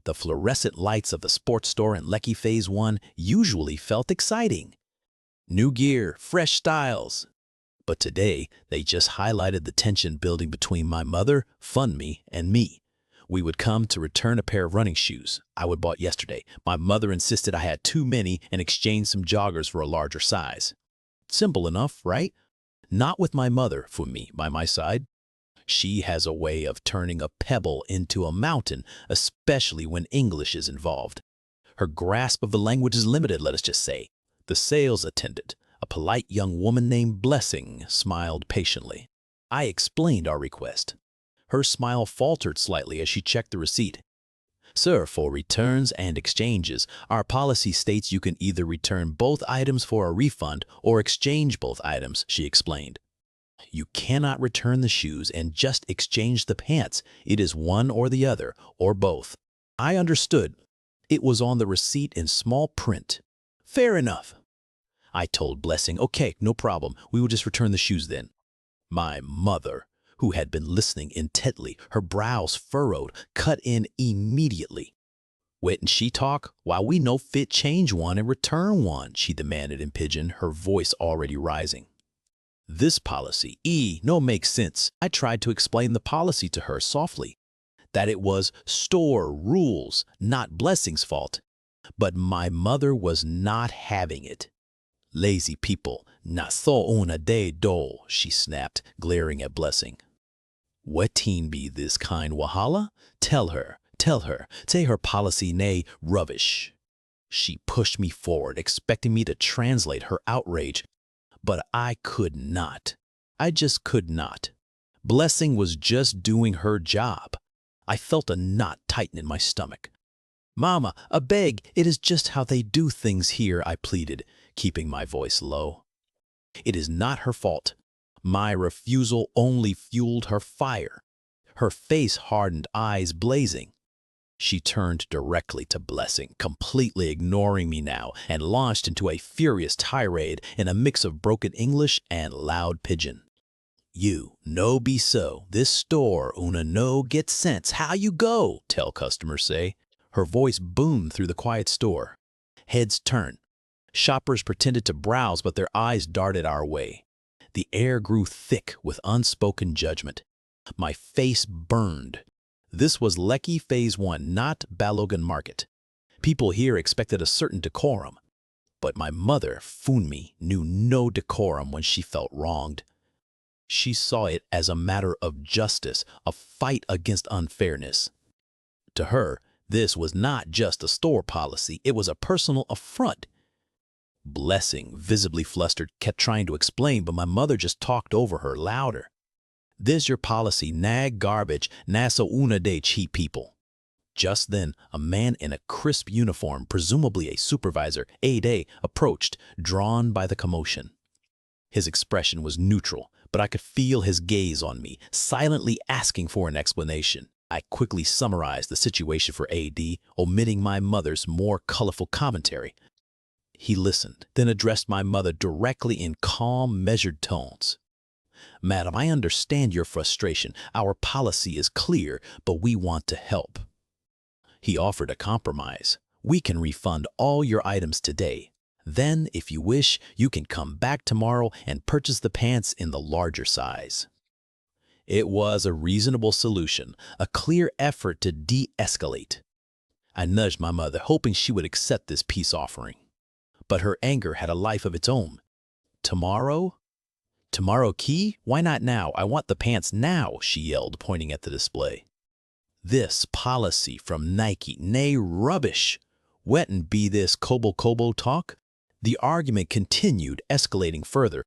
The fluorescent lights of the sports store in Lekki Phase One usually felt exciting. New gear, fresh styles. But today, they just highlighted the tension building between my mother, Funmi, and me. We would come to return a pair of running shoes I would bought yesterday. My mother insisted I had too many and exchanged some joggers for a larger size. Simple enough, right? Not with my mother, Funmi, by my side. She has a way of turning a pebble into a mountain, especially when English is involved. Her grasp of the language is limited, let us just say. The sales attendant, a polite young woman named Blessing, smiled patiently. I explained our request. Her smile faltered slightly as she checked the receipt. Sir, for returns and exchanges, our policy states you can either return both items for a refund or exchange both items, she explained. You cannot return the shoes and just exchange the pants. It is one or the other, or both. I understood. It was on the receipt in small print. Fair enough. I told Blessing, okay, no problem. We will just return the shoes then. My mother, who had been listening intently, her brows furrowed, cut in immediately. Wouldn't she talk? Why we no fit change one and return one, she demanded in pidgin, her voice already rising. This policy, no makes sense. I tried to explain the policy to her softly, that it was store rules, not Blessing's fault. But my mother was not having it. Lazy people, naso una de do, she snapped, glaring at Blessing. What teen be this kind wahala? Tell her, say her policy nay rubbish. She pushed me forward, expecting me to translate her outrage. But I could not. I just could not. Blessing was just doing her job. I felt a knot tighten in my stomach. Mama, I beg, it is just how they do things here, I pleaded, keeping my voice low. It is not her fault. My refusal only fueled her fire. Her face hardened, eyes blazing. She turned directly to Blessing, completely ignoring me now, and launched into a furious tirade in a mix of broken English and loud pidgin. You, no be so, this store una no get sense, how you go, tell customers say. Her voice boomed through the quiet store. Heads turned. Shoppers pretended to browse, but their eyes darted our way. The air grew thick with unspoken judgment. My face burned. This was Lekki Phase One, not Balogun Market. People here expected a certain decorum. But my mother, Funmi, knew no decorum when she felt wronged. She saw it as a matter of justice, a fight against unfairness. To her, this was not just a store policy, it was a personal affront. Blessing, visibly flustered, kept trying to explain, but my mother just talked over her louder. This your policy, nag garbage, nasa una de cheap people. Just then, a man in a crisp uniform, presumably a supervisor, A-Day, approached, drawn by the commotion. His expression was neutral, but I could feel his gaze on me, silently asking for an explanation. I quickly summarized the situation for A.D., omitting my mother's more colorful commentary. He listened, then addressed my mother directly in calm, measured tones. Madam, I understand your frustration. Our policy is clear, but we want to help. He offered a compromise. We can refund all your items today. Then, if you wish, you can come back tomorrow and purchase the pants in the larger size. It was a reasonable solution, a clear effort to de-escalate. I nudged my mother, hoping she would accept this peace offering. But her anger had a life of its own. Tomorrow? Tomorrow key? Why not now? I want the pants now, she yelled, pointing at the display. This policy from Nike, nay rubbish. Wetn't be this kobo talk? The argument continued, escalating further.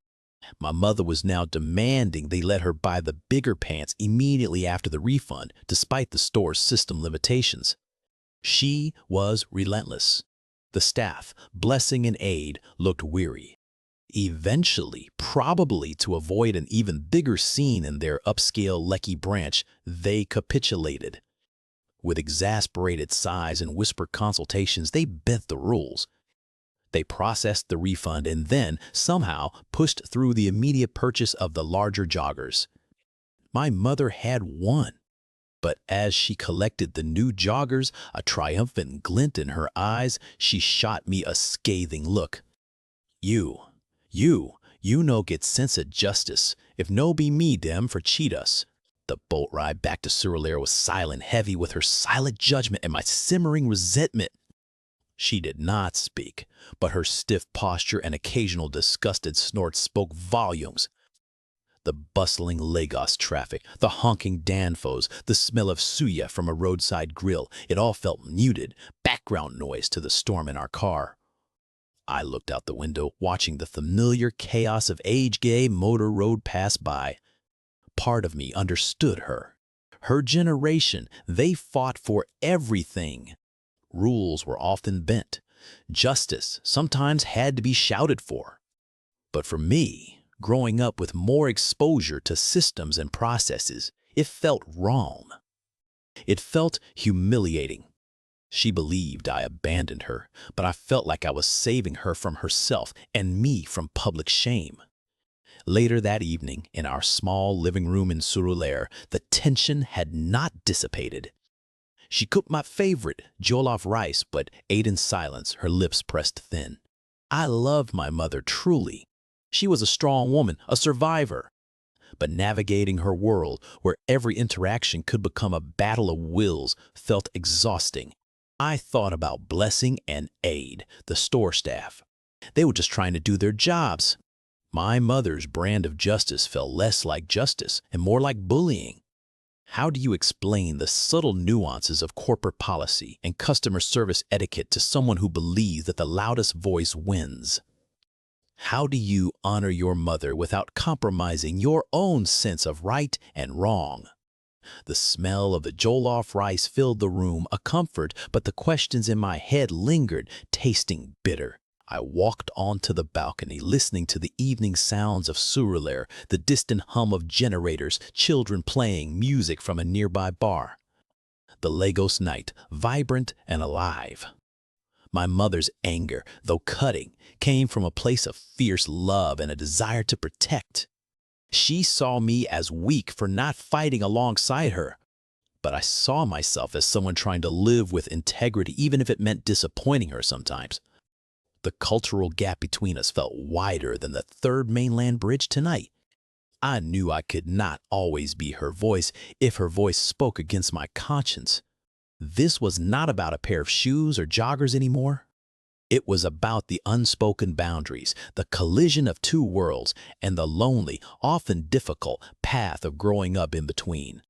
My mother was now demanding they let her buy the bigger pants immediately after the refund, despite the store's system limitations. She was relentless. The staff, Blessing and Aid, looked weary. Eventually, probably to avoid an even bigger scene in their upscale Lekki branch, they capitulated. With exasperated sighs and whispered consultations, they bent the rules. They processed the refund and then, somehow, pushed through the immediate purchase of the larger joggers. My mother had won. But as she collected the new joggers, a triumphant glint in her eyes, she shot me a scathing look. You, you no get sense of justice, if no be me dem for cheat us. The boat ride back to Surulere was silent, heavy with her silent judgment and my simmering resentment. She did not speak, but her stiff posture and occasional disgusted snorts spoke volumes. The bustling Lagos traffic, the honking danfos, the smell of suya from a roadside grill, it all felt muted, background noise to the storm in our car. I looked out the window, watching the familiar chaos of age-gay motor road pass by. Part of me understood her. Her generation, they fought for everything. Rules were often bent. Justice sometimes had to be shouted for. But for me, growing up with more exposure to systems and processes, it felt wrong. It felt humiliating. She believed I abandoned her, but I felt like I was saving her from herself and me from public shame. Later that evening, in our small living room in Surulere, the tension had not dissipated. She cooked my favorite, jollof rice, but ate in silence, her lips pressed thin. I loved my mother truly. She was a strong woman, a survivor. But navigating her world, where every interaction could become a battle of wills, felt exhausting. I thought about Blessing and Aid, the store staff. They were just trying to do their jobs. My mother's brand of justice felt less like justice and more like bullying. How do you explain the subtle nuances of corporate policy and customer service etiquette to someone who believes that the loudest voice wins? How do you honor your mother without compromising your own sense of right and wrong? The smell of the jollof rice filled the room, a comfort, but the questions in my head lingered, tasting bitter. I walked onto the balcony, listening to the evening sounds of Surulere, the distant hum of generators, children playing music from a nearby bar. The Lagos night, vibrant and alive. My mother's anger, though cutting, came from a place of fierce love and a desire to protect. She saw me as weak for not fighting alongside her. But I saw myself as someone trying to live with integrity, even if it meant disappointing her sometimes. The cultural gap between us felt wider than the third mainland bridge tonight. I knew I could not always be her voice if her voice spoke against my conscience. This was not about a pair of shoes or joggers anymore. It was about the unspoken boundaries, the collision of two worlds, and the lonely, often difficult path of growing up in between.